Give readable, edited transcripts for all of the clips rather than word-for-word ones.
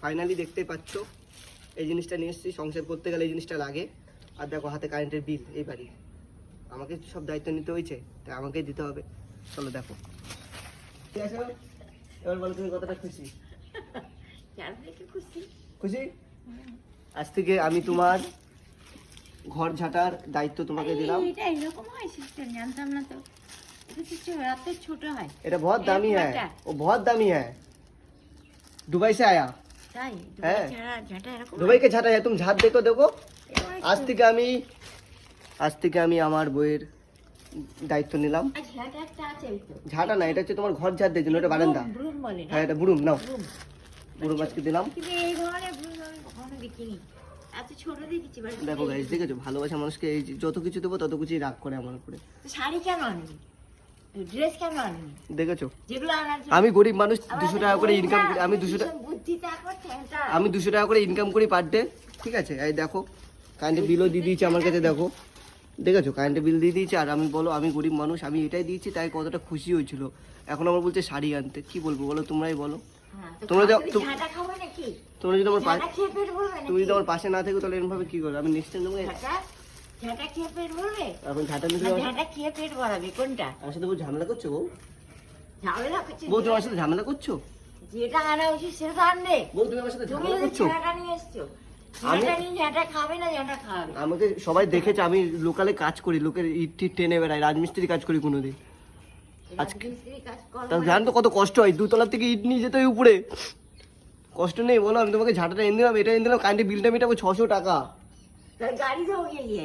Finally দেখতে পাচ্ছ এই জিনিসটা নিয়ে এসেছি। সংসার করতে গেলে এই জিনিসটা লাগে। আর দেখো হাতে কারেন্টের বিল এই বাড়ির, আমাকে সব দায়িত্ব নিতে হয়েছে, তাই আমাকেই দিতে হবে। চলো দেখো, ঠিক আছে। এবার বলো তুমি কতটা খুশি? খুশি? আজ থেকে আমি তোমার ঘর ঝাঁটার দায়িত্ব তোমাকে দিলাম। এটা এরকম হয় সিস্টেম, জানতাম না তো। এটা সিস্টেম এত ছোট হয়। এটা बहुत दामी है, वो बहुत दामी है, दुबई से आया। তাই হ্যাঁ, ঝাঁটা এরকম दुबई के झाटा है, तुम झाट देखो देखो। আজ থেকে আমি আমার বইয়ের দায়িত্ব নিলাম। ঝাঁটা একটা আছে ওই তো। ঝাঁটা না, এটা হচ্ছে তোমার ঘর ঝাড় দেওয়ার জন্য, এটা বারান্দা। ব্রুম বলে না? হ্যাঁ, এটা বুড়ুম। নাও ব্রুম। বুড়ুম আজকে দিলাম। কিন্তু এই ধরনের ব্রুম আমি কখনো দেখিনি। এত ছোট দেখেছি বাড়িতে। দেখো গাইস, দেখেছো ভালোবাসা মানুষকে এই যে যত কিছু দেবো তত কিছুই রাগ করে আমার উপরে। তো শাড়ি কেন আনবি? ড্রেস কেন আনবি? দেখেছো, যেগুলো আনার আমি গরিব মানুষ, 200 টাকা করে ইনকাম করি। আমি 200 টাকা বুদ্ধি তারপর ঠ্যাংটা। আমি 200 টাকা করে ইনকাম করি পার ডে, ঠিক আছে। এই দেখো কারেন্টের বিলও দিয়ে দিয়েছে আমার কাছে। দেখো দেখেছো, কারেন্টের বিল দিয়ে দিয়েছে। আর আমি বলো আমি গরিব মানুষ, আমি এটাই দিয়েছি, তাই কতটা খুশি হয়েছিল। এখন আমার বলছে শাড়ি আনতে, কি বলবো বলো, তোমরাই বলো। হ্যাঁ, তো তোমরা খাবো, ঝাঁটা খাবো নাকি? তোমরা যদি আমার ঝাঁটা খেয়ে পেট ভরবে নাকি? তুমি যদি আমার পাশে না থেকো তাহলে এরকম ভাবে কি করবে? আমি নেক্সট টাইম তোমাকে ঝাঁটা খেয়ে পেট ভরবে? এখন ঝাঁটা নিতে না, ঝাঁটা খেয়ে পেট ভরাবে কোনটা? আমার সাথে বউ ঝামেলা করছো বউ? ঝামেলা করছিস? বউ তুমি আমার সাথে ঝামেলা করছো? যেটা আনা উচিত সেটা আনবে। বউ তুমি আমার সাথে তুমি ঝামেলা যদি করছো? ঝাঁটা নিয়ে এসছো, ঝাঁটা নিয়ে ঝাঁটা খাবে না ঝাঁটা খাবে? আমাকে সবাই দেখেছে আমি লোকালে কাজ করি, লোকের ইট টিট টেনে বেড়াই, রাজমিস্ত্রি কাজ করি কোনোদিন। আজকে রাজমিস্ত্রি কাজ করো তাহলে মানে? জানো তো কত কষ্ট হয়, 2 তলা থেকে ইট নিয়ে যেতে হয় উপরে। কষ্ট নেই বলো? আমি তোমাকে ঝাঁটাটা এনে দিলাম, এটা এনে দিলাম, কারেন্টের বিলটা মেটাবো 600 টাকা। তার গাড়ি দেবো গিয়ে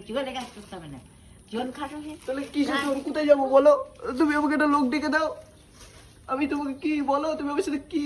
জীবনে কাজ করতে হবে না, জন খাটো হে। তাহলে কি আমি কোথায় যাবো বলো? তুমি আমাকে একটা লোক ডেকে দাও, আমি তোমাকে কি বলো, তুমি আমার সাথে কি